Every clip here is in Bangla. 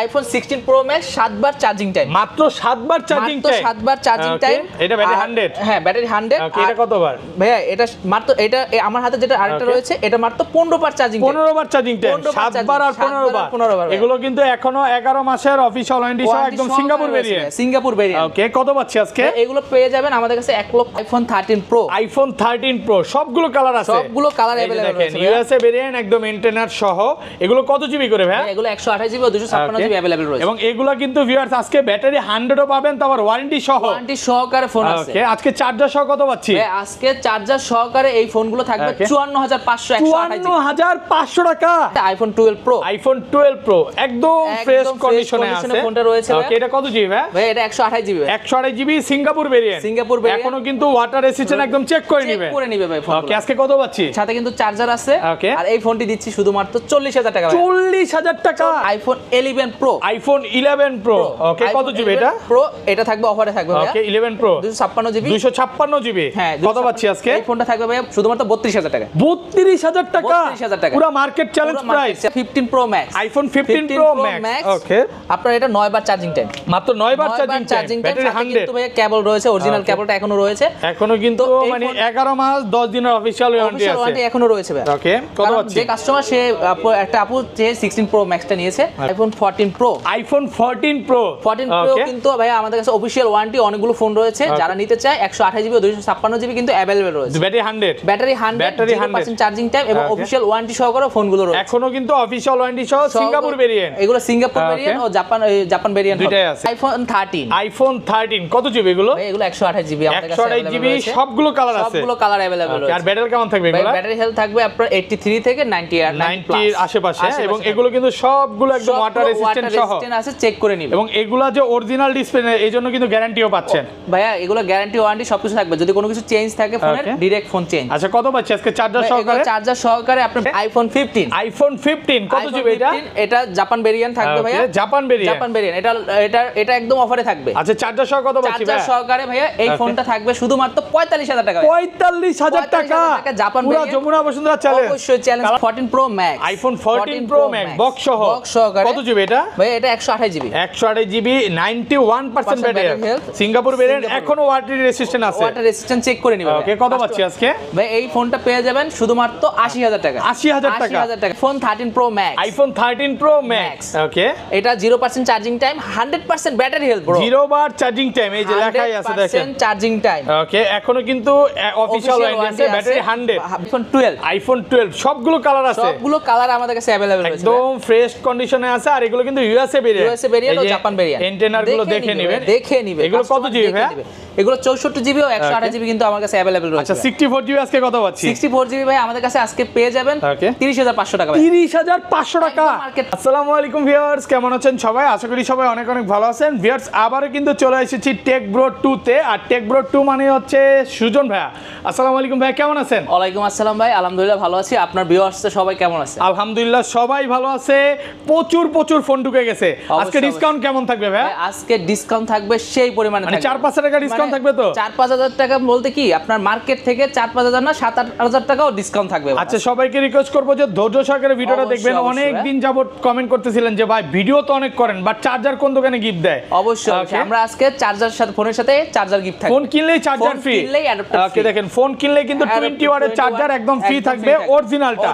আইফোন 16 প্রো ম্যাক্স 7 বার চার্জিং টাইম, মাত্র 7 বার চার্জিং টাইম, মাত্র 7 বার চার্জিং টাইম। এটা ব্যাটারি 100, হ্যাঁ ব্যাটারি 100। ওকে, এটা কত বার ভাইয়া? এটা মাত্র এটা আমার হাতে যেটা আরেকটা রয়েছে এটা মাত্র 15 বার চার্জিং টাইম, 15 বার চার্জিং টাইম, 7 বার আর 15 বার। এগুলো কিন্তু এখনো 11 মাসের অফিশিয়াল ওয়ারেন্টি সহ একদম Singapore variant, Singapore variant. Okay, কত পাচ্ছি আজকে? এগুলো পেয়ে যাবেন আমাদের কাছে 1 লক্ষ আইফোন 13 প্রো, আইফোন 13 প্রো সবগুলো কালার আছে, সবগুলো কালার अवेलेबल রয়েছে। ইউএসএ ভেরিয়েন্ট একদম ইন্টারনেট সহ। এগুলো কত জিবি করে ভাই? এগুলো 128 জিবি ও 256 জিবি अवेलेबल রয়েছে। এবং এগুলো কিন্তু ভিউয়ার্স আজকে ব্যাটারি 100 ও পাবেন, তারপর ওয়ারেন্টি সহ, ওয়ারেন্টি সহকারে ফোন আছে। ওকে, আজকে চার্জার সহ কত পাচ্ছি? আজকে চার্জার সহকারে এই ফোনগুলো থাকবে 54500, 54500 টাকা। আইফোন 12 প্রো, আইফোন 12 প্রো একদম ফ্রেশ কন্ডিশনে আছে ফোনটা রয়েছে। ওকে, এটা কত জিবি ভাই? ভাই এটা 128 GB, 128 GB Singapore variant, Singapore variant. এখনো কিন্তু ওয়াটার রেসিস্ট্যান্ট একদম চেক করে নিবে ভাই ফোন। ওকে, আজকে কত পাচ্ছি? সাথে কিন্তু চার্জার আছে। ওকে, আর এই ফোনটি দিচ্ছি শুধুমাত্র 40000 টাকা। 40000 টাকা আইফোন 11 প্রো, আইফোন 11 প্রো। ওকে, কত জিবি এটা? প্রো এটা থাকবে অফারে থাকবে ভাই। ওকে, 11 প্রো 256 জিবি, 256 জিবি। হ্যাঁ, কত পাচ্ছি আজকে? এই ফোনটা থাকবে ভাই শুধুমাত্র 32000 টাকা। 32000 টাকা, 32000 টাকা পুরো market challenge price. 15 pro max, iPhone 15 pro max. Okay, আপনার এটা 9 বার চার্জিং টাইম, মাত্র 9 বার চার্জিং টাইম, ব্যাটারি 100। কিন্তু ভাই কেবল রয়েছে, অরিজিনাল কেবলটা এখনো রয়েছে, এখনো কিন্তু মানে 11 মাস 10 দিনের অফিশিয়াল ওয়ারেন্টি আছে, এখনো রয়েছে ভাই। ওকে, কত পাচ্ছি? যে কাস্টমার সে একটা আপু যে 16 প্রো ম্যাক্সটা নিয়েছে, iPhone 14 pro, iPhone 14 pro 14 pro কিন্তু ভাই আমাদের কাছে অফিশিয়াল ওয়ারেন্টি অনেকগুলো ফোন রয়েছে। যারা নিতে চায় 128 জিবি ও 256 জিবি কিন্তু अवेलेबल রয়েছে। ব্যাটারি 100, ব্যাটারি 100% চার্জিং টাইম এবং অফিশিয়াল ওয়ারেন্টি সহকারে ফোনগুলো রয়েছে। এখনো কিন্তু অফিশিয়াল ওয়ারেন্টি সহ সিঙ্গাপুর ভেরিয়েন্ট, এগুলো সিঙ্গাপুর ভেরিয়েন্ট ও জাপান ভেরিয়েন্ট দুটাই আছে। আইফোন 13 কত জিবি এগুলো? ভাই এগুলো 128 জিবি আমাদের কাছে 128 জিবি সবগুলো কালার আছে, সবগুলো কালার अवेलेबल রয়েছে। আর ব্যাটারি কেমন থাকবে এগুলো? ব্যাটারি হেলথ থাকবে আপনার 83 থেকে 90 এর আশেপাশে, এবং এগুলো কিন্তু সবগুলো একদম ওয়াটার রেসিস্ট্যান্ট সহ আছে, চেক করে নিবে। এবং এগুলা যে অরিজিনাল ডিসপ্লে এইজন্য কিন্তু গ্যারান্টিও পাচ্ছেন ভাইয়া। এগুলো গ্যারান্টি ওয়ারেন্টি সবকিছু থাকবে, যদি কোনো কিছু চেঞ্জ থাকে ফোনের ডাইরেক্ট ফোন চেঞ্জ। আচ্ছা, কত পাচ্ছি আজকে চার্জার সহকারে? চার্জার সহকারে আপনার আইফোন 15, আইফোন 15 কত জিবি এটা? এটা জাপান ভেরিয়েন্ট থাকবে ভাইয়া, জাপান ভেরিয়েন্ট, এটা একদম অফারে থাকবে। আচ্ছা, চার্জার সহ কত পাচ্ছি ভাইয়া? চার্জার সহকারে ভাইয়া এই ফোনটা থাকবে শুধুমাত্র 45000 টাকা। 45000 টাকা জাপান পুরো যমুনা বসুন্ধরা চ্যালেঞ্জ। অবশ্যই challenge. 14 pro max, iPhone 14 pro max box সহকারে কত জিবি এটা? ভাইয়া এটা 128 GB, 128 GB 91% battery health, Singapore variant, এখনো ওয়াটার রেসিস্ট্যান্ট আছে, ওয়াটার রেসিস্ট্যান্ট চেক করে নিবে। ওকে, কত পাচ্ছি আজকে? ভাই এই ফোনটা পেয়ে যাবেন শুধুমাত্র 80000 টাকা। 80000 টাকা phone 13 pro max, iPhone 13 pro max. Okay, এটা 0% charging time, 100% battery health bro, 0 বার চার্জিং টাইম, এই যে লেখাই আছে দেখেন 100% চার্জিং টাইম। ওকে, এখনো কিন্তু অফিশিয়াল ওয়ারেন্টি আছে, ব্যাটারি 100। আইফোন 12 সবগুলো কালার আছে, সবগুলো কালার আমাদের কাছে अवेलेबल রয়েছে, একদম ফ্রেশ কন্ডিশনে আছে। আর এগুলো কিন্তু ইউএসএ ভেরিয়েন্ট ও জাপান ভেরিয়েন্ট। এন্টেনার গুলো দেখে নেবেন। এগুলো কত জিবি ভাই? এগুলো 64 জিবি ও 128 জিবি কিন্তু আমার কাছে अवेलेबल রয়েছে। আচ্ছা, 64 জিবি আজকে কত পাচ্ছি? 64 জিবি ভাই আমাদের কাছে আজকে পেয়ে যাবেন 30500 টাকা। 30500 টাকা। আসসালামু আলাইকুম ভিউয়ার্স, কেমন আছেন সবাই? আশা করি সবাই অনেক অনেক ভালো আছেন। ভিউয়ার্স, আবারো কিন্তু চলে এসেছি টেক ব্রো 2 তে। আর টেক ব্রো 2 মানে হচ্ছে সুজন ভাইয়া। আসসালামু আলাইকুম ভাই, কেমন আছেন? ওয়ালাইকুম আসসালাম ভাই, আলহামদুলিল্লাহ ভালো আছি। আপনার ভিউয়ার্স সবাই কেমন আছে? আলহামদুলিল্লাহ সবাই ভালো আছে। প্রচুর ফোন ঢুকে গেছে। আজকে ডিসকাউন্ট কেমন থাকবে ভাই? আজকে ডিসকাউন্ট থাকবে সেই পরিমাণে, মানে 4-5 টাকা ডিসকাউন্ট থাকবে তো? 4-5000 টাকা বলতে কি আপনার মার্কেট থেকে 4-5000 না 7-8000 টাকাও ডিসকাউন্ট থাকবে। আচ্ছা, সবাইকে রিকোয়েস্ট করব যে ধৈর্য সহকারে ভিডিওটা দেখবেন। অনেক দিন যাবত কমেন্ট করতেছিলেন যে ভাই ভিডিও তো অনেক করেন, বাট চার্জার কোন দোকানে গিফট দেয়? অবশ্যই আমরা আজকে চার্জার সাথে ফোনের সাথে চার্জার গিফট থাকবে। ফোন কিনলেই চার্জার ফ্রি, ওকে দেখেন, ফোন কিনলেই কিন্তু 20 ওয়াটের চার্জার একদম ফ্রি থাকবে, অরিজিনালটা।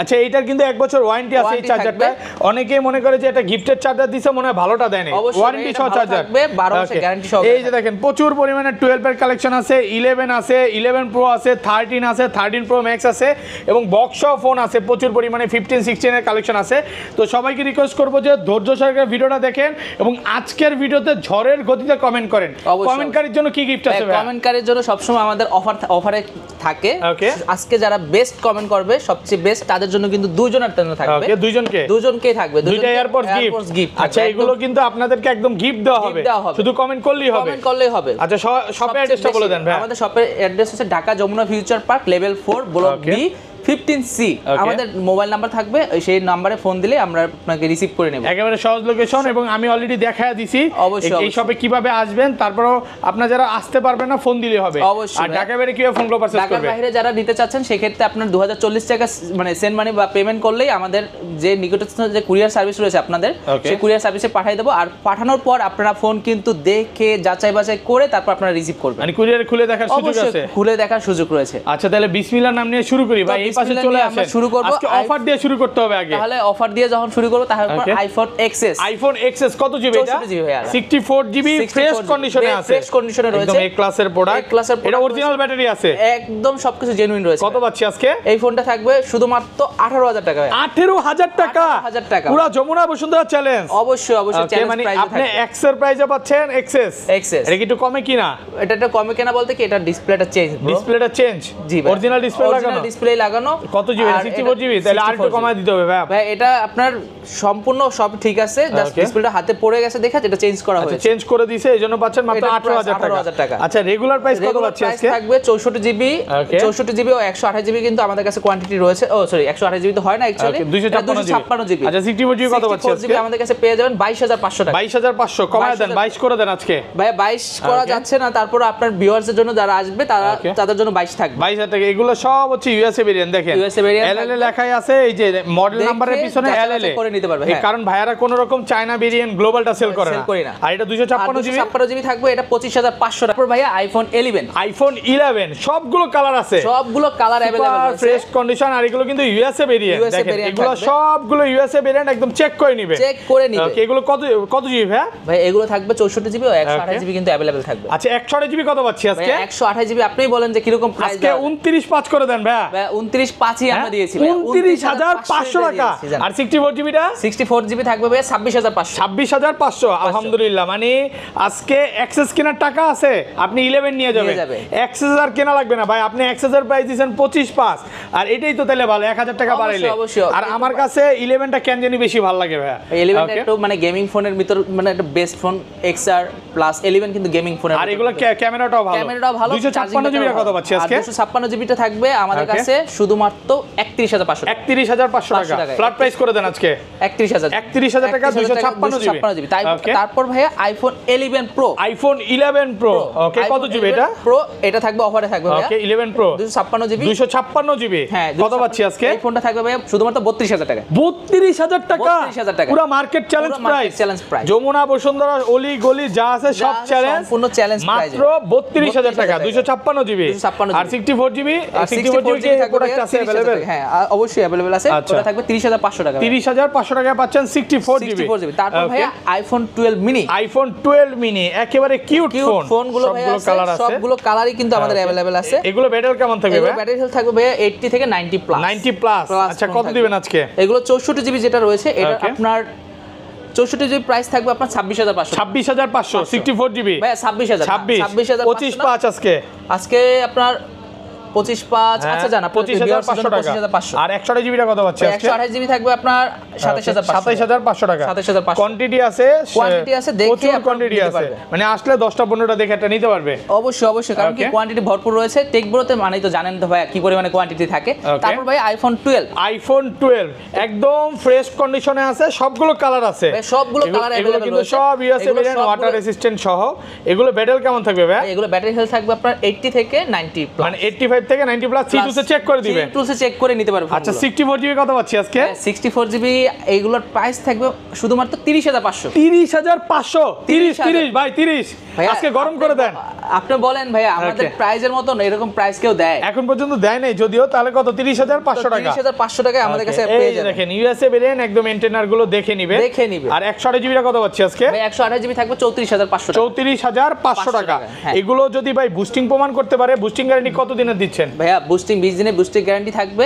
আচ্ছা, এইটার কিন্তু 1 বছর ওয়ারেন্টি আছে এই চার্জারটা। অনেকেই মনে করে যে এটা গিফটের চার্জার দিছে, মনে হয় ভালোটা দেয়নি। ওয়ারেন্টি সহ চার্জার থাকবে, 12 মাসের গ্যারান্টি সহ। এই যে দেখেন প্রচুর পরিমাণে 12 এর কালেকশন আছে, 11 আছে, 11 প্রো আছে, 13 আছে, 13 প্রো ম্যাক্স আছে, এবং বক্স সহ ফোন আছে প্রচুর পরিমাণে, 15 16 এর কালেকশন আছে। তো সবাইকে রিকোয়েস্ট করব যে ধৈর্য সহকারে ভিডিওটা দেখেন এবং আজকের ভিডিওতে ঝড়ের গতিতে কমেন্ট করেন। কমেন্টকারীর জন্য কি গিফট আছে ভাই? কমেন্টকারীর জন্য সবসময় আমাদের অফারে থাকে। ওকে, আজকে যারা বেস্ট কমেন্ট করবে সবচেয়ে বেস্ট তাদের জন্য কিন্তু দুজনের জন্য থাকবে। ওকে, দুজনকেই থাকবে, দুইটা এয়ারপোর্টস গিফট। আচ্ছা, এগুলো কিন্তু আপনাদেরকে একদম গিফট দেওয়া হবে, শুধু কমেন্ট করলেই হবে। আচ্ছা, শপের অ্যাড্রেসটা বলে দেন ভাই। আমাদের শপের অ্যাড্রেস হচ্ছে Dhaka Jamuna future park level 4 block B 15C আমাদের মোবাইল নাম্বার থাকবে, সেই নম্বরে ফোন দিলে আমরা আপনাকে রিসিভ করে নেব। একেবারে সহজ লোকেশন, এবং আমি অলরেডি দেখায় দিছি এই শপে কিভাবে আসবেন। তারপরও আপনারা যারা আসতে পারবেন না ফোন দিলে হবে। অবশ্যই। আর ঢাকা বাইরে কিভাবে ফোন পারচেজ করবে? ঢাকার বাইরে যারা নিতে চাচ্ছেন সেক্ষেত্রে আপনার 2040 টাকা মানে সেন্ড মানি বা পেমেন্ট করলেই আমাদের যে নিকটস্থ যে কুরিয়ার সার্ভিস রয়েছে আপনাদের, সেই কুরিয়ার সার্ভিসে পাঠিয়ে দেবো। আর পাঠানোর পর আপনারা ফোন কিন্তু দেখে যাচাই বাছাই করে তারপর আপনারা রিসিভ করবেন। মানে কুরিয়ার খুলে দেখার সুযোগ আছে? খুলে দেখার সুযোগ রয়েছে। আচ্ছা, তাহলে বিসমিল্লাহ নাম নিয়ে শুরু করি ভাই। এই পাশে চলে আসেন, শুরু করব। আজকে অফার দিয়ে শুরু করতে হবে আগে। তাহলে অফার দিয়ে যখন শুরু করব তারপর আইফোন এক্সএস। আইফোন এক্সএস কত জিবি এটা? 64 জিবি ভাই। 64 জিবি ফ্রেশ কন্ডিশনে আছে। ফ্রেশ কন্ডিশনে রয়েছে, একদম এ ক্লাসের প্রোডাক্ট। এটা অরিজিনাল ব্যাটারি আছে, একদম সবকিছু জেনুইন রয়েছে। কত পাচ্ছি আজকে? এই ফোনটা থাকবে শুধুমাত্র 18000 টাকা। 18000 টাকা? 18000 টাকা, পুরো যমুনা বসুন্ধরা চ্যালেঞ্জ। অবশ্যই অবশ্যই চ্যালেঞ্জ মানে প্রাইসে আপনি থাকবে। এক্স এর প্রাইসে পাচ্ছেন এক্সএস। এটা কি একটু কমে কিনা? এটা একটু কমে কেনা বলতে কি এটা ডিসপ্লেটা চেঞ্জ, ডিসপ্লেটা চেঞ্জ। জি ভাই, অরিজিনাল ডিসপ্লে লাগানো? অরিজিনাল ডিসপ্লে লাগানো। কত জিবি? 64 জিবি? তাহলে আর একটু কমায় দিতে হবে ভাই। ভাই এটা আপনার সম্পূর্ণ সব ঠিক আছে, জাস্ট ডিসপ্লেটা হাতে পড়ে গেছে দেখে এটা চেঞ্জ করা হয়েছে। চেঞ্জ করে দিয়েছে, এইজন্য পাচ্ছেন মাত্র 18000 টাকা। আচ্ছা, রেগুলার প্রাইস কত পাচ্ছি আজকে? থাকবে 64 জিবি, 64 জিবি ও 128 জিবি কিন্তু আমাদের কাছে কোয়ান্টিটি রয়েছে। ও সরি, 128 জিবি তো হয় না অ্যাকচুয়ালি, 256 জিবি। আচ্ছা, 64 জিবি কত পাচ্ছি আজকে? আমাদের কাছে পেয়ে যাবেন 22500 টাকা। 22500 কমায় দেন, 22 করে দেন আজকে। ভাই 22 করা যাচ্ছে না, তারপর আপনার ভিউয়ার্সের জন্য যারা আসবে তাদের জন্য 22 থাকবে। 22000 টাকা। এগুলো সব হচ্ছে ইউএসএ ভেরিয়েন্ট। দেখেন এলএলএ লেখাই আছে, এই যে মডেল নাম্বারের পিছনে এলএলএ করে নিতে পারবে। এই কারণ ভাইয়ারা কোন রকম চায়না ভেরিয়েন্ট গ্লোবালটা সেল করে না। আর এটা 256 জিবি, 256 জিবি থাকবে, এটা 25500 টাকা। তারপর ভাইয়া আইফোন 11, আইফোন 11 সবগুলো কালার আছে, সবগুলো কালার अवेलेबल আছে, ফ্রেশ কন্ডিশন। আর এগুলো কিন্তু ইউএসএ ভেরিয়েন্ট। দেখেন এগুলো সবগুলো ইউএসএ ভেরিয়েন্ট, একদম চেক করে নিবে, চেক করে নিবে। ওকে, এগুলো কত জিবি ভাই? ভাই এগুলো থাকবে 64 জিবি ও 128 জিবি কিন্তু अवेलेबल থাকবে। আচ্ছা, 128 জিবি কত পাচ্ছি আজকে? 128 জিবি আপনিই বলেন যে কি রকম প্রাইস? আজকে 29.5 করে দেন ভাই। ভাই 29.5 আমরা দিয়েছি ভাই, 29500 টাকা। আর 64 জিবিটা? 64 জিবি থাকবে ভাই 26500। 26500 আলহামদুলিল্লাহ। মানে আজকে এক্সেস কেনার টাকা আছে, আপনি 11 নিয়ে যাবেন। এক্সেস আর কেনা লাগবে না ভাই, আপনি এক্সেস এর প্রাইস দিবেন 25.5, আর এটাই তো তাহলে ভালো, 1000 টাকা বাড়াইলে। আর আমার কাছে 11টা কেন জানি বেশি ভালো লাগে ভাই। 11 একটু মানে গেমিং ফোনের ভিতর মানে একটা বেস্ট ফোন, XR প্লাস 11 কিন্তু গেমিং ফোনের। আর এগুলো ক্যামেরাটাও ভালো। 256 জিবি কত পাচ্ছি আজকে? 256 জিবিটা থাকবে আমাদের কাছে শুধুমাত্র 31500 টাকা। 31500 টাকা ফ্ল্যাট প্রাইস করে দেন আজকে। 31000 টাকা 256 জিবি। তারপর ভাইয়া আইফোন 11 প্রো। আইফোন 11 প্রো, ওকে, কত জিবি এটা? প্রো এটা থাকবে অফারে থাকবে ভাইয়া। ওকে, 11 প্রো 256 জিবি। 256 জিবি, হ্যাঁ, কত পাচ্ছি আজকে? এই ফোনটা থাকবে ভাইয়া শুধুমাত্র 32000 টাকা। 32000 টাকা? 32000 টাকা পুরো market challenge price. Jamuna Bashundhara অলি গলি যা আছে সব চ্যালেঞ্জ, সম্পূর্ণ চ্যালেঞ্জ প্রাইস, মাত্র 32000 টাকা। 256 জিবি আর 64 জিবি। 64 জিবি প্রোডাক্ট আছে अवेलेबल? হ্যাঁ অবশ্যই अवेलेबल আছে। ওটা থাকবে 30500 টাকা। 30500 টাকা পাচ্ছেন 64 জিবি। তারপর ভাইয়া আইফোন 12 মিনি। আইফোন 12 মিনি একেবারে কিউট ফোন। ফোনগুলো ভাইয়া কালার আছে, সবগুলো কালারই কিন্তু আমাদের अवेलेबल আছে। এগুলো ব্যাটারি কেমন থাকবে ভাই? ব্যাটারি হেলথ থাকবে ভাইয়া 80 থেকে 90 প্লাস। 90 প্লাস। আচ্ছা, কত দিবেন আজকে? এগুলো 64 জিবি যেটা রয়েছে এটা আপনার 64 জিবি প্রাইস থাকবে আপনার 26500। 26500 64 জিবি ভাই 26000। 25.5 আজকে আপনার 25.5। আচ্ছা জানা 25500 টাকা। আর 128 জিবিটা কত পাচ্ছি আজকে? 128 জিবি থাকবে আপনার 27500 টাকা। 27500 কোয়ান্টিটি আছে, দেখে প্রচুর কোয়ান্টিটি আছে, মানে আসলে 10টা 15টা দেখে একটা নিতে পারবে। অবশ্যই কারণ কি কোয়ান্টিটি ভরপুর রয়েছে। টেকব্রোতে মানে তো জানেন তো ভাই কি পরিমাণে কোয়ান্টিটি থাকে। তারপর ভাই আইফোন 12 একদম ফ্রেশ কন্ডিশনে আছে, সবগুলো কালার আছে, সবগুলো কালার अवेलेबल কিন্তু সব ইউএসএ ভেরিয়েন্ট, ওয়াটার রেজিস্ট্যান্ট সহ। এগুলো ব্যাটারি কেমন থাকবে ভাই? এগুলো ব্যাটারি হেলথ থাকবে আপনার 80 থেকে 90 প্লাস, মানে 85 থেকে 90 প্লাস। C2 তে চেক করে দিবেন, C2 তে চেক করে নিতে পারবেন। আচ্ছা, 64 জিবি কত পাচ্ছি আজকে? 64 জিবি এইগুলোর প্রাইস থাকবে শুধুমাত্র 30500। 30500? 30 ভাই 30 আজকে গরম করে দেন। আপনি বলেন ভাই আমাদের প্রাইজের মতন এরকম প্রাইস কেউ দেয়? এখন পর্যন্ত দেয় নাই যদিও। তাহলে কত? 30500 টাকা। 30500 টাকা আমাদের কাছে পেয়ে যাবেন। দেখেন ইউএসএ ভেরিয়েন্ট, একদম এন্টেনার গুলো দেখে নিবে। আর 128 জিবিটা কত পাচ্ছি আজকে? ভাই 128 জিবি থাকবে 34500 টাকা। 34500 টাকা। এগুলো যদি ভাই বুস্টিং প্রমাণ করতে পারে, বুস্টিং গ্যারান্টি কত দিনের দিচ্ছেন ভাইয়া? বুস্টিং 20 দিনের বুস্টিং গ্যারান্টি থাকবে।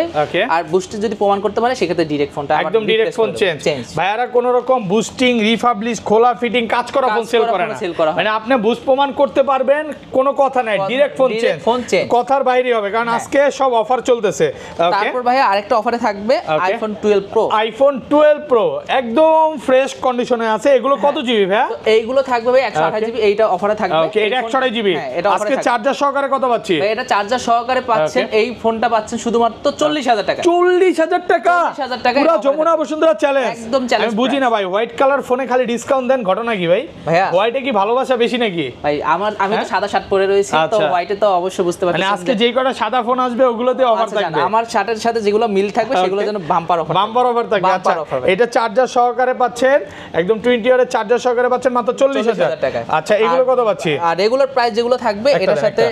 আর বুস্টিং যদি প্রমাণ করতে পারে সেক্ষেত্রে ডাইরেক্ট ফোনটা একদম ডাইরেক্ট ফোন চেঞ্জ। ভাইয়ারা কোন রকম বুস্টিং, রিফাবলিশ, খোলা, ফিটিং কাজ করা ফোন সেল করে না। মানে আপনি বুস্ট প্রমাণ করতে পারবেন, কোনো কথা নাই, ডাইরেক্ট ফোন ফোন চেঞ্জ, কথার বাইরে হবে, কারণ আজকে সব অফার চলতেছে। তারপর ভাইয়া আরেকটা অফারে থাকবে আইফোন 12 প্রো। আইফোন 12 প্রো একদম ফ্রেশ কন্ডিশনে আছে। এগুলো কত জিবি ভাইয়া? এইগুলো থাকবে ভাই 128 জিবি, এইটা অফারে থাকবে। ওকে, এটা 128 জিবি। আজকে চার্জার সহকারে কত পাচ্ছি? এটা চার্জার সহকারে পাচ্ছেন, এই ফোনটা পাচ্ছেন শুধুমাত্র 40,000 টাকা। 40,000 টাকা, 40,000 টাকা পুরো যমুনা বসুন্ধরা চ্যালেঞ্জ, একদম চ্যালেঞ্জ। আমি বুঝি না ভাই, হোয়াইট কালার ফোনে খালি ডিসকাউন্ট দেন, ঘটনা কি ভাই? ভাইয়া হোয়াইটে কি ভালোবাসা বেশি নাকি ভাই? আমি তো সাদা শার্ট পরে রয়েছি, তো হোয়াইটে তো অবশ্যই বুঝতে পারছেন, মানে আজকে যেই কটা সাদা ফোন আসবে ওগুলোতে অফার থাকবে। আমার শার্টের সাথে যেগুলো মিল থাকবে সেগুলোর জন্য বাম্পার অফার, বাম্পার অফার থাকবে। আচ্ছা, এটা চার্জার সহকারে পাচ্ছেন, একদম 20 ইয়ারের চার্জার সহকারে পাচ্ছেন মাত্র 40,000 টাকা। আচ্ছা, এগুলো কত পাচ্ছি? আর রেগুলার প্রাইস যেগুলো থাকবে এটার সাথে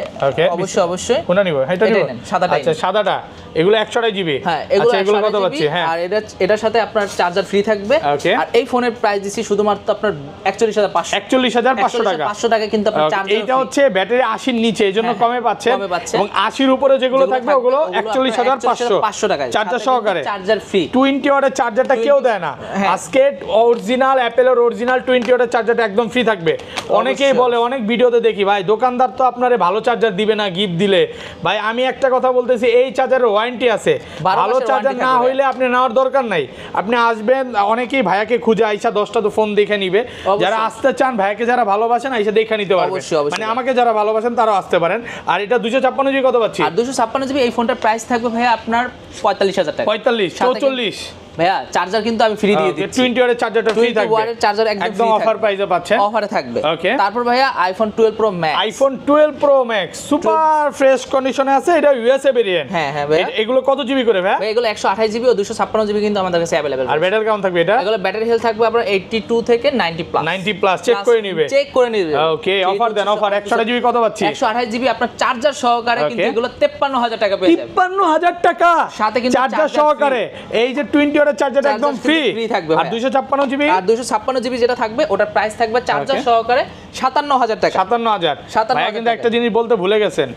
অবশ্যই কোনটা নিব? এটা নিব, সাদাটা। আচ্ছা, সাদাটা এগুলো 128 জিবি। হ্যাঁ, আচ্ছা, এগুলো কত পাচ্ছি? হ্যাঁ, আর এটার সাথে আপনার চার্জার ফ্রি থাকবে। আর এই ফোনের প্রাইস দিছি শুধুমাত্র আপনার 41,500 41,500 টাকা। 500 টাকা কিন্তু আপনার চার্জার। এটা হচ্ছে ব্যাটারি 80 এর নিচে, এজন্য কমে পাচ্ছেন, এবং 80 এর উপরে যেগুলো থাকবে ওগুলো 41,500 টাকা চার্জার সহকারে, চার্জার ফ্রি। 20 ওয়াটের চার্জারটা কেউ দেয় না আজকে। অরিজিনাল অ্যাপেলের অরিজিনাল 20 ওয়াটের চার্জারটা একদম ফ্রি থাকবে। অনেকেই বলে, অনেক ভিডিওতে দেখি ভাই দোকানদার তো আপনারে ভালো চার্জার দিবে না গিফট দিলে। ভাই আমি একটা কথা বলতেছি, এই চার্জারের ওয়ারেন্টি আছে, ভালো চার্জার না হইলে আপনি নেওয়ার দরকার নাই। আপনি আসবেন, অনেকেই ভাইয়াকে খুঁজে আইসা 10টা তো ফোন দেখে নিবে। যারা আসতে চান, ভাইয়াকে যারা ভালোবাসেন আইসা দেখে নিতে পারবেন, মানে আমাকে যারা ভালোবাসেন তারাও আসতে পারেন। আর এটা 256 জিবি কত পাচ্ছি? আর 256 জিবি এই ফোনটার প্রাইস থাকবে ভাইয়া আপনার 45,000 টাকা। 45, 44 ভাইয়া চার্জার কিন্তু আমি ফ্রি দিয়ে দিচ্ছি। 20 ওয়াটের চার্জারটা ফ্রি থাকবে, 20 ওয়াটের চার্জার একদম অফার প্রাইসে পাচ্ছেন, অফারে থাকবে। ওকে। তারপর ভাইয়া iPhone 12 pro max. IPhone 12 pro max super fresh কন্ডিশনে আছে, এটা ইউএসএ ভেরিয়েন্ট। হ্যাঁ হ্যাঁ ভাইয়া, এগুলো কত জিবি করে ভাই? এগুলো 128 জিবি ও 256 জিবি কিন্তু আমাদের কাছে अवेलेबल। আর ব্যাটারি কেমন থাকবে এটা? এগুলো ব্যাটারি হেলথ থাকবে আপনার 82 থেকে 90 প্লাস। 90 প্লাস চেক করে নিবে, চেক করে নিবে। ওকে, অফার দেন, অফার 128 জিবি কত পাচ্ছি? 128 জিবি আপনার চার্জার সহকারে কিন্তু এগুলো 53,000 টাকা পেয়ে যাবেন। 53,000 টাকা সাথে কিন্তু চার্জার সহকারে, এই যে 20 ওয়াটের চার্জারটা একদম ফ্রি থাকবে। আর 256 জিবি, আর 256 জিবি যেটা থাকবে ওটার প্রাইস থাকবে চার্জার সহকারে 57,000 টাকা। 57,000। ভাই কিন্তু একটা জিনিস বলতে ভুলে গেছেন,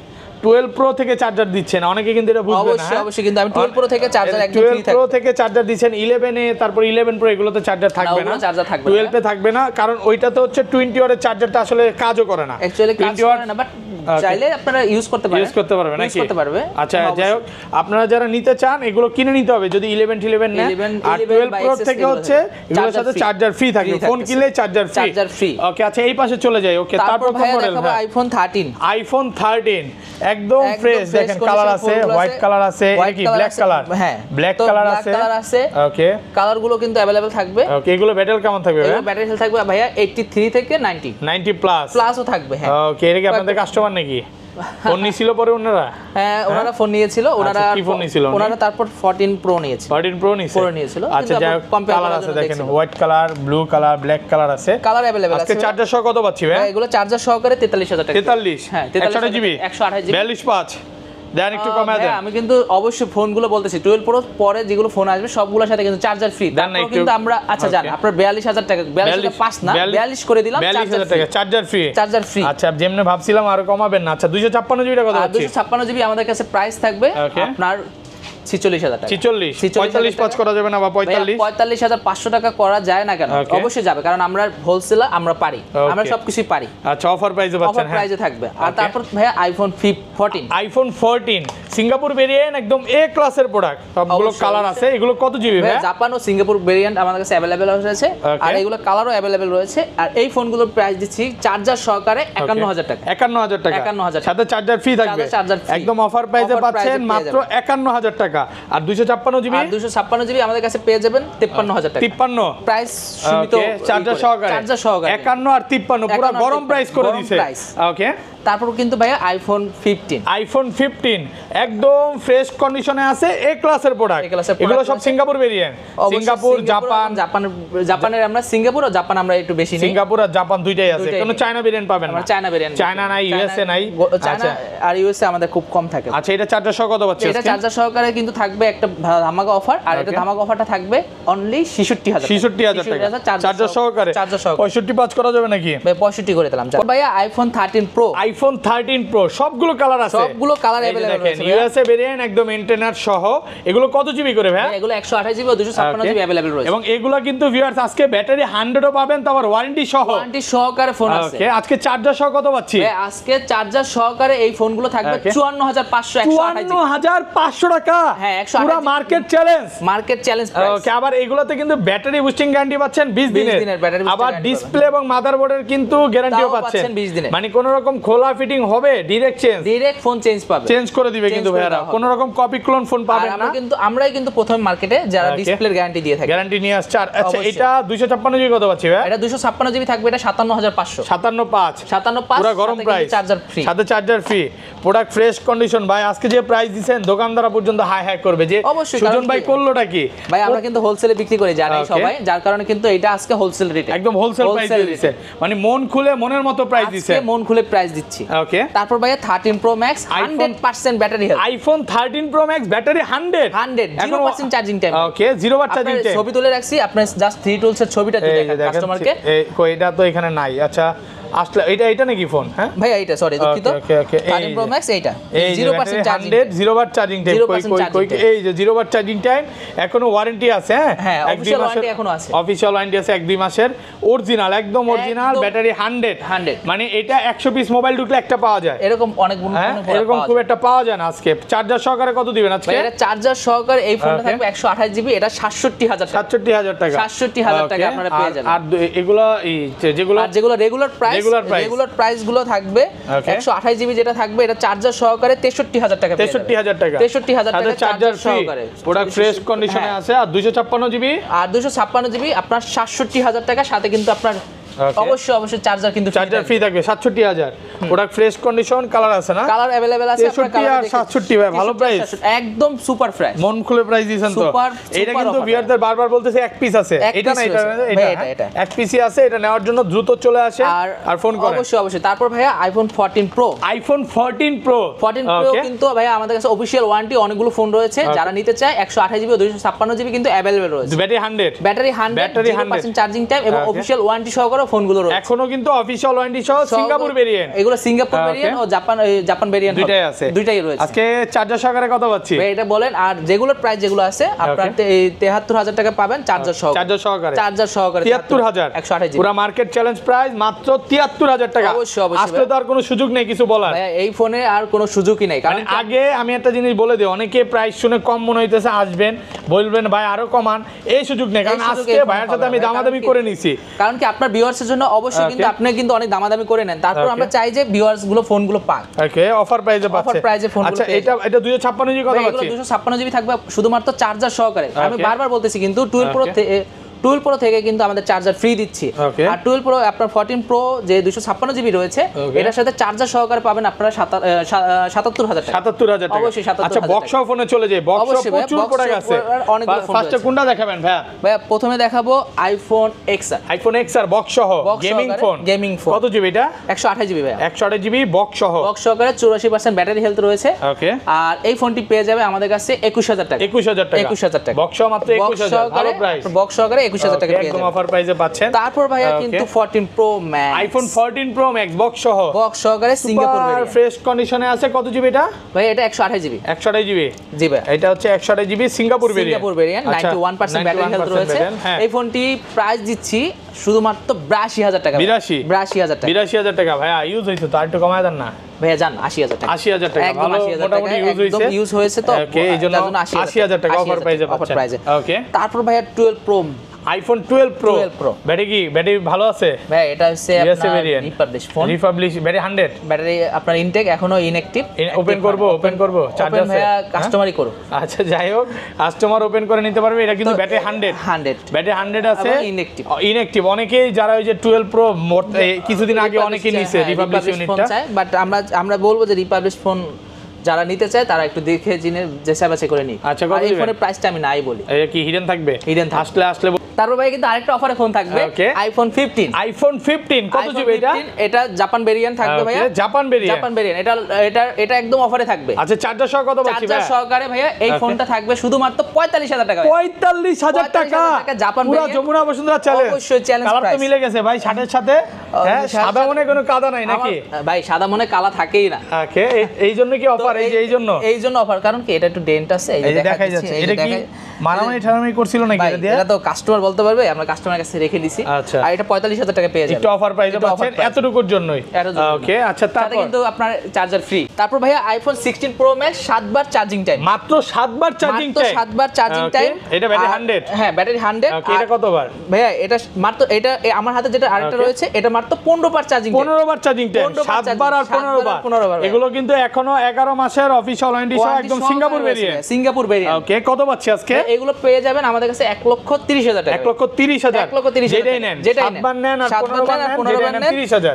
12 প্রো থেকে চার্জার দিচ্ছেন, অনেকে কিন্তু এটা বুঝবে না। অবশ্যই কিন্তু আমি 12 প্রো থেকে চার্জার একদম ফ্রি 12 প্রো থেকে চার্জার দিচ্ছেন, 11 এ, তারপর 11 প্রো এগুলোতে চার্জার থাকবে না, 12 এ থাকবে না, কারণ ওইটাতে হচ্ছে 20 ওয়াটের চার্জারটা আসলে কাজও করে না, অ্যাকচুয়ালি কাজ করে না, বাট চাইলে আপনারা ইউজ করতে পারবেন নাকি? করতে পারবে। আচ্ছা, যাই হোক, আপনারা যারা নিতে চান এগুলো কিনে নিতে হবে যদি 11 নেন। আর 12 প্রো থেকে হচ্ছে এগুলোর সাথে চার্জার ফ্রি থাকবে, ফোন কিনলে চার্জার ফ্রি। ওকে, আচ্ছা, এই পাশে চলে যাই। ওকে, তারপর কোন মডেল? আইফোন 13। আইফোন 13 একদম ফ্রেশ, দেখেন কালার আছে, হোয়াইট কালার আছে, এটা কি ব্ল্যাক কালার? হ্যাঁ, ব্ল্যাক কালার আছে। ওকে, কালার গুলো কিন্তু अवेलेबल থাকবে। ওকে, এগুলো ব্যাটারি কেমন থাকবে ভাই? ব্যাটারি হেলথ থাকবে ভাইয়া 83 থেকে 90 প্লাসও থাকবে। হ্যাঁ, ওকে, এটা কি আপনাদের কাস্টমার নাকি? ফোন নিছিল পরে ওনারা? হ্যাঁ, ওনারা ফোন নিয়েছিল, ওনারা কি ফোন নিছিল? ওনারা তারপর 14 প্রো নিয়েছিল। 14 প্রো নিয়েছিল। আচ্ছা, যাই হোক, কালার আছে দেখেন, white colour, blue colour, black colour আছে, কালার अवेलेबल আছে। আজকে চার্জার সহ কত পাচ্ছি ভাই? এগুলো চার্জার সহকারে 43,000 টাকা। 43, হ্যাঁ, 128 জিবি, 128 জিবি, 42.5 দেন, একটু কমায় দেন। আমি কিন্তু অবশ্যই ফোনগুলো বলতেছি 12 প্রো পরে যেগুলো ফোন আসবে সবগুলোর সাথে কিন্তু চার্জার ফ্রি। তারপর কিন্তু আমরা আচ্ছা জান আপনার 42,000 টাকা, 42,500 না 42 করে দিলাম, 42,000 টাকা চার্জার ফ্রি। আচ্ছা, যেমনে ভাবছিলাম আরো কমাবেন না। আচ্ছা, 256 জিবি টাকা পাচ্ছি। 256 জিবি আমাদের কাছে প্রাইস থাকবে আপনার 46,000 টাকা। 45 করা যাবে না বা 45,500 টাকা করা যায় না কেন? অবশ্যই যাবে, কারণ আমরা হোলসেলার, আমরা পারি, আমরা সবকিছুই পারি। আচ্ছা, অফার প্রাইসে পাচ্ছেন। অফার প্রাইসে থাকবে। আর তারপর ভাইয়া আইফোন 14। আইফোন 14 সিঙ্গাপুর ভেরিয়েন্ট, একদম এ ক্লাসের প্রোডাক্ট, সবগুলো কালার আছে। এগুলো কত জিবি ভাই? জাপান ও সিঙ্গাপুর ভেরিয়েন্ট আমাদের কাছে अवेलेबल রয়েছে, আর এগুলো কালারও अवेलेबल রয়েছে। আর এই ফোনগুলোর প্রাইস দিচ্ছি চার্জার সহকারে 51,000 টাকা। 51,000 টাকা, 51,000 সাথে চার্জার ফ্রি থাকবে, একদম অফার প্রাইসে পাচ্ছেন মাত্র 51,000 টাকা। আর 256 জিবি, আর 256 জিবি আমাদের কাছে পেয়ে যাবেন 53,000 টাকা। 53 প্রাইস সীমিত, চার্জার সহকারে 51 আর 53 পুরো গরম প্রাইস করে দিয়েছে। ওকে, তারপর কিন্তু ভাইয়া আইফোন 15 একদম ফ্রেশ কন্ডিশনে আছে, এ ক্লাসের প্রোডাক্ট। এগুলো সব সিঙ্গাপুর ভেরিয়েন্ট, সিঙ্গাপুর, জাপানের আমরা সিঙ্গাপুর ও জাপান আমরা একটু বেশি নেই, সিঙ্গাপুর আর জাপান দুইটাই আছে, কোনো চায়না ভেরিয়েন্ট পাবেন না। চায়না নাই, ইউএসএ নাই, চায়না আর ইউএসএ আমাদের খুব কম থাকে। আচ্ছা, এটা চার্জার সহ কত পাচ্ছেন? এটা চার্জার সহকারে কিন্তু থাকবে একটা ধামাকা অফার, আর এটা ধামাকা অফারটা থাকবে অনলি 66,000 টাকা চার্জার সহকারে। 65 করা যাবে নাকি? ভাই 65 করে দিলাম। ভাইয়া আইফোন 13 প্রো আইফোন 13 প্রো সবগুলো কালার আছে, সবগুলো কালার अवेलेबल রয়েছে। ইউএসএ ভেরিয়েন্ট একদম এন্টেনার সহ, এগুলো কত জিবি করে ভাই? এগুলো 128 জিবি ও 256 জিবি अवेलेबल রয়েছে। এবং এগুলো কিন্তু ভিউয়ার্স আজকে ব্যাটারি 100 ও পাবেন, তারপর ওয়ারেন্টি সহ, ওয়ারেন্টি সহকারে ফোন আছে। ওকে, আজকে চার্জার সহ কত পাচ্ছি? আজকে চার্জার সহকারে এই ফোনগুলো থাকবে 54500 128 জিবি। 54500 টাকা, হ্যাঁ 128 পুরো market challenge, market challenge price. Okay, আবার এগুলোতে কিন্তু ব্যাটারি বুস্টিং গ্যারান্টি পাচ্ছেন 20 দিনের, ব্যাটারি বুস্টিং আবার ডিসপ্লে এবং মাদারবোর্ডের কিন্তু গ্যারান্টিও তাও পাচ্ছেন 20 দিনের। মানে কোন রকম খোলা ফিটিং হবে ডাইরেক্ট ফোন চেঞ্জ করে দিবে কিন্তু ভাইরা, কোন রকম কপি ক্লোন ফোন পাবেন না। আমরাই কিন্তু প্রথম মার্কেটে যারা ডিসপ্লের গ্যারান্টি দিয়ে থাকি, গ্যারান্টি নিয়ে আসছে। আচ্ছা এটা 256 জিবি কত পাচ্ছি ভাই? এটা 256 জিবি থাকবে, এটা 57500 57.5 পুরো গরম প্রাইস, চার্জার ফ্রি, সাথে charger free, product fresh condition. ভাই আজকে যে প্রাইস দিবেন দোকানদাররা পর্যন্ত হাই হাই করবে যে সুজন ভাই করলোটা কি? ভাই আমরা কিন্তু হোলসেলে বিক্রি করি জানাই সবাই, যার কারণে কিন্তু এটা আজকে হোলসেল রেটে, একদম হোলসেল প্রাইস দিয়েছে, মানে মন খুলে মনের মতো প্রাইস দিয়েছে, আজকে মন খুলে প্রাইস দিচ্ছি। ওকে, তারপর ভাই 13 pro max 100% battery health, iPhone 13 pro max battery 100 0% charging time, okay 0 charging time. ছবি তুলে রাখছি, আপনি জাস্ট 3 টুলসের ছবিটা দিয়ে দেখেন কাস্টমারকে। এটা তো এখানে নাই। আচ্ছা আসলে এটা নাকি ফোন? হ্যাঁ ভাই এইটা সরি দুঃখিত, 13 প্রো ম্যাক্স এইটা 0% চার্জিং, 0 ওয়াট চার্জিং টাইম, কই এই যে 0 ওয়াট চার্জিং টাইম, এখনো ওয়ারেন্টি আছে। হ্যাঁ অফিশিয়াল ওয়ারেন্টি এখনো আছে, অফিশিয়াল ওয়ারেন্টি আছে 1-2 মাসের, অরিজিনাল একদম অরিজিনাল ব্যাটারি 100 মানে এটা 100 পিস মোবাইল ঢুকলে একটা পাওয়া যায়, এরকম অনেক এরকম খুব একটা পাওয়া যায় না। আজকে চার্জার সহকারে কত দিবেন আজকে? এটা চার্জার সহকারে এই ফোনটা থাকবে 128 জিবি, এটা 67000 টাকা, 67000 টাকা, 67000 টাকা আপনারা পেয়ে যাবেন। আর এগুলো যেগুলো রেগুলার প্রাইস গুলো থাকবে 128 জিবি যেটা থাকবে, এটা চার্জার সহকারে 63000 টাকা, 63000 টাকা, 63000 টাকা চার্জার সহকারে, প্রোডাক্ট ফ্রেশ কন্ডিশনে আছে। আর 256 জিবি, আর 256 জিবি আপনার 67000 টাকা, সাথে কিন্তু আপনার অবশ্যই চার্জার কিন্তু চার্জার ফ্রি থাকবে 67000, প্রোডাক্ট ফ্রেশ কন্ডিশন, কালার আছে না? কালার अवेलेबल আছে, আপনারা 63 আর 67 ভাই ভালো প্রাইস, একদম সুপার প্রাইস, মন খুলে প্রাইস দিয়েছেন তো। এটা কিন্তু ভিউয়ারদের বারবার বলতেছে এক পিস আছে, এটা না এটা এক পিসই আছে, এটা নেওয়ার জন্য দ্রুত চলে আসে আর ফোন করেন অবশ্যই। তারপর ভাইয়া আইফোন 14 প্রো, আইফোন 14 প্রো কিন্তু ভাইয়া আমাদের কাছে অফিশিয়াল ওয়ারেন্টি অনেকগুলো ফোন রয়েছে, যারা নিতে চায় 128 জিবি ও 256 জিবি কিন্তু अवेलेबल রয়েছে, ব্যাটারি 100 0% চার্জিং টাইম এবং অফিশিয়াল ওয়ারেন্টি সহকারে ফোনগুলো রয়েছে। এখনো কিন্তু অফিশিয়াল ওয়ারেন্টি সহ সিঙ্গাপুর ভেরিয়েন্ট, এগুলো সিঙ্গাপুর ভেরিয়েন্ট ও জাপান ভেরিয়েন্ট দুইটাই আছে, দুইটাই রয়েছে। আজকে চার্জার সহকারে কত পাচ্ছি ভাই এটা বলেন, আর রেগুলার প্রাইস যেগুলো আছে আপনারা 73000 টাকা পাবেন চার্জার সহকারে 73000 128 জিবি, পুরো মার্কেট চ্যালেঞ্জ প্রাইস মাত্র 73000 টাকা। অবশ্যই আসলে তো আর কোনো সুযোগ নেই কিছু বলার, ভাই এই ফোনে আর কোনো সুযোগই নেই। কারণ আগে আমি একটা জিনিস বলে দিই, অনেকে প্রাইস শুনে কম মনে হইতেছে, আসবেন বলবেন ভাই আরো কমান, এই সুযোগ নেই, কারণ আজকে ভাইয়ের সাথে আমি দামাদামি করে নিছি, কারণ কি আপনার ভিউয়ার্সের জন্য অবশ্যই কিন্তু আপনি কিন্তু অনেক দামাদামি করে নেন, তারপর আমরা চাই যে ভিউয়ার্স গুলো ফোনগুলো পাক, ওকে অফার প্রাইসে পাচ্ছে, অফার প্রাইসে ফোনগুলো। আচ্ছা এটা 256 জিবি কত পাচ্ছি? 256 জিবি থাকবে শুধুমাত্র চার্জার সহকারে, আমি বারবার বলতেছি কিন্তু 12 প্রো থেকে কিন্তু আমাদের চার্জার ফ্রি দিচ্ছি, আর 12 প্রো আপনার 14 প্রো যে 256 জিবি রয়েছে এটার সাথে চার্জার সহকারে পাবেন আপনারা 77000 টাকা, 77000 টাকা, অবশ্যই 77000। আচ্ছা বক্স ফোনে চলে যাই, বক্স প্রচুর প্রোডাক্ট আছে, ফার্স্টে কোনটা দেখাবেন ভাই? প্রথমে দেখাবো আইফোন এক্সআর, বক্স সহ গেমিং ফোন, কত জিবি এটা? 128 জিবি ভাই, 128 জিবি বক্স সহকারে 84% ব্যাটারি হেলথ রয়েছে, ওকে, আর এই ফোনটি পেয়ে যাবে আমাদের কাছে 21000 টাকা, 21000 টাকা বক্স মাত্র 21000, ভালো প্রাইস, বক্স সহকারে 21000 টাকা পেয়ে যাবেন, একদম অফার প্রাইসে পাচ্ছেন। তারপর ভাইয়া কিন্তু 14 pro max, iPhone 14 pro max box সহকারে সিঙ্গাপুর ভেরিয়েন্ট, ফ্রেশ কন্ডিশনে আছে, কত জিবি এটা ভাই? এটা 128 জিবি, 128 জিবি, জি ভাই, এটা হচ্ছে 128 GB Singapore variant, 91% battery health রয়েছে। এই ফোনটি প্রাইস দিচ্ছি শুধুমাত্র 82000 টাকা, 82000 টাকা ভাই, ইউজ হইছে তো, আর একটু কমায় দেন না ভাইয়া, জান 80000 টাকা, 80000 টাকা ভালো, মোটামুটি ইউজ হয়েছে তো, ওকে, এইজন্য 80000 টাকা অফার প্রাইসে, ওকে। তারপর ভাইয়া 12 প্রো আইফোন 12 প্রো ব্যাটারি ভালো আছে ভাই? এটা হচ্ছে আপনার রিপাবলিশ ব্যাটারি 100, ব্যাটারি আপনার ইনটেক এখনো ইনঅ্যাক্টিভ, ওপেন করব চার্জার ভাইয়া কাস্টমারই করো, আচ্ছা যাই হোক কাস্টমার ওপেন করে নিতে পারবে, এটা কিন্তু ব্যাটারি 100 ব্যাটারি 100 আছে, ইনঅ্যাক্টিভ অনেকেই যারা ওই যে 12 প্রো কিছুদিন আগে অনেকে নিছে রিপাবলিশ ইউনিটটা, বাট আমরা বলবো যে রিপাবলিশ ফোন যারা নিতে চায় তারা একটু দেখে জিনে যাচাই বাছাই করে নি। আচ্ছা, এই ফোনের প্রাইসটা আমি নাই বলি, কি হিডেন থাকবে? হিডেন আসলে তারপর ভাই কিন্তু আরেকটা অফারে ফোন থাকবে আইফোন 15। আইফোন 15 কত জিবি এটা? এটা জাপান ভেরিয়েন্ট থাকবে ভাইয়া। জাপান ভেরিয়েন্ট এটা একদম অফারে থাকবে। আচ্ছা চার্জার সহ কত পাচ্ছি ভাই? চার্জার সহকারে ভাইয়া এই ফোনটা থাকবে শুধুমাত্র 45000 টাকা। 45000 টাকা জাপান পুরো যমুনা বসুন্ধরা চ্যালেঞ্জ। অবশ্যই চ্যালেঞ্জ প্রাইস। কালার তো মিলে গেছে ভাই শার্টের সাথে। হ্যাঁ সাদা মনে কোনো কাদা নাই নাকি ভাই? সাদা মনে কালা থাকেই না। ওকে এই জন্য কি অফার? এই জন্য অফার, কারণ কি এটা একটু ডেন্ট আছে, এই যে দেখা যাচ্ছে। এটা কি মারামারি ঠারামারি করছিল নাকি এটা দিয়ে? এটা তো কাস্টমার বলতে পারবে, আমরা কাস্টমারের কাছে রেখে দিছি। আচ্ছা। আর এটা 45000 টাকা পেয়ে যাবেন। একটু অফার প্রাইসে পাচ্ছেন এতটুকুর জন্যই। ওকে আচ্ছা তারপর কিন্তু আপনার চার্জার ফ্রি। তারপর ভাইয়া আইফোন 16 প্রো ম্যাক্স 7 বার চার্জিং টাইম। মাত্র 7 বার চার্জিং টাইম। মাত্র 7 বার চার্জিং টাইম। এটা ব্যাটারি 100। হ্যাঁ ব্যাটারি 100। ওকে এটা কত বার? ভাইয়া এটা মাত্র এটা আমার হাতে যেটা আরেকটা রয়েছে এটা মাত্র 15 বার চার্জিং টাইম। 15 বার চার্জিং টাইম। 7 বার আর 15 বার। এগুলো কিন্তু এখনো 11 মাসের অফিশিয়াল ওয়ারেন্টি সহ একদম Singapore variant. Singapore variant. Okay কত পাচ্ছি আজকে? এগুলো পেয়ে যাবেন আমাদের কাছে 1,30,000 টাকা। 1,30,000। 1,30,000 যেটাই নেন। 7 বার নেন আর 15 বার নেন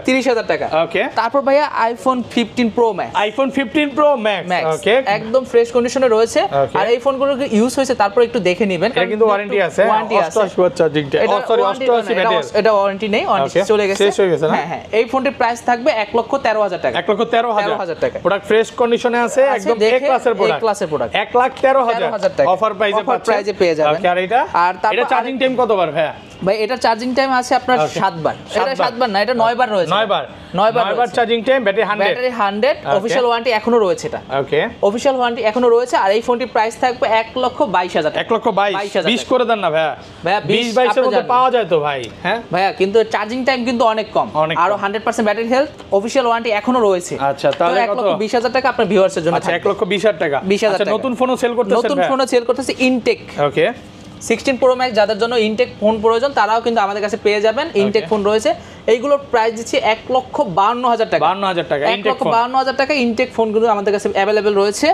30,000 টাকা। ওকে তারপর ভাইয়া iPhone 15 pro max. IPhone 15 pro max. Okay একদম ফ্রেশ কন্ডিশনে রয়েছে। আর এই ফোনগুলো ইউজ হয়েছে তারপর একটু দেখে নেবেন, এটা কিন্তু ওয়ারেন্টি আছে। 88 বার চার্জিং টাইম। Sorry 88 battery. এটা ওয়ারেন্টি নেই, ওয়ারেন্টি চলে গেছে, শেষ হয়ে গেছে না? হ্যাঁ এই ফোনটির প্রাইস থাকবে 1,13,000 টাকা। 1,13,000 টাকা। প্রোডাক্ট ফ্রেশ কন্ডিশনে আছে, একদম এ ক্লাসের প্রোডাক্ট। 1,13,000 টাকা অফার প্রাইসে পেয়ে যাবেন। আর এটা এটা চার্জিং টাইম কতবার ভাই? ভাই এটা চার্জিং টাইম আছে আপনার 7 বার। এটা 7 বার না, এটা 9 বার রয়েছে। 9 বার charging time, battery 100 official warranty এখনো রয়েছে এটা। ওকে অফিশিয়াল ওয়ারেন্টি এখনো রয়েছে। আর এই ফোনটির প্রাইস থাকবে 1,22,000 টাকা। 1,22,000 20 করে দেন না ভাইয়া। 20-22 এর মধ্যে পাওয়া যায় তো ভাই। হ্যাঁ ভাইয়া কিন্তু চার্জিং টাইম কিন্তু অনেক কম। আর 100% ব্যাটারি হেলথ, অফিশিয়াল ওয়ারেন্টি এখনো রয়েছে। আচ্ছা তাহলে কত? 1,20,000 টাকা আপনার ভিউয়ার্সের জন্য। আচ্ছা 1,20,000 টাকা। 20,000 আচ্ছা নতুন ফোনও সেল করতেছেন? নতুন ফোনও সেল করতেছে ইনটেক। ওকে 16 প্রো ম্যাক্স যাদের জন্য ইনটেক ফোন প্রয়োজন তারাও কিন্তু আমাদের কাছে পেয়ে যাবেন। ইনটেক ফোন রয়েছে, এইগুলোর প্রাইস দিচ্ছি 1,52,000 টাকা। 52,000 টাকা ইনটেক ফোন। 1,52,000 টাকা ইনটেক ফোনগুলো আমাদের কাছে অ্যাভেলেবেল রয়েছে।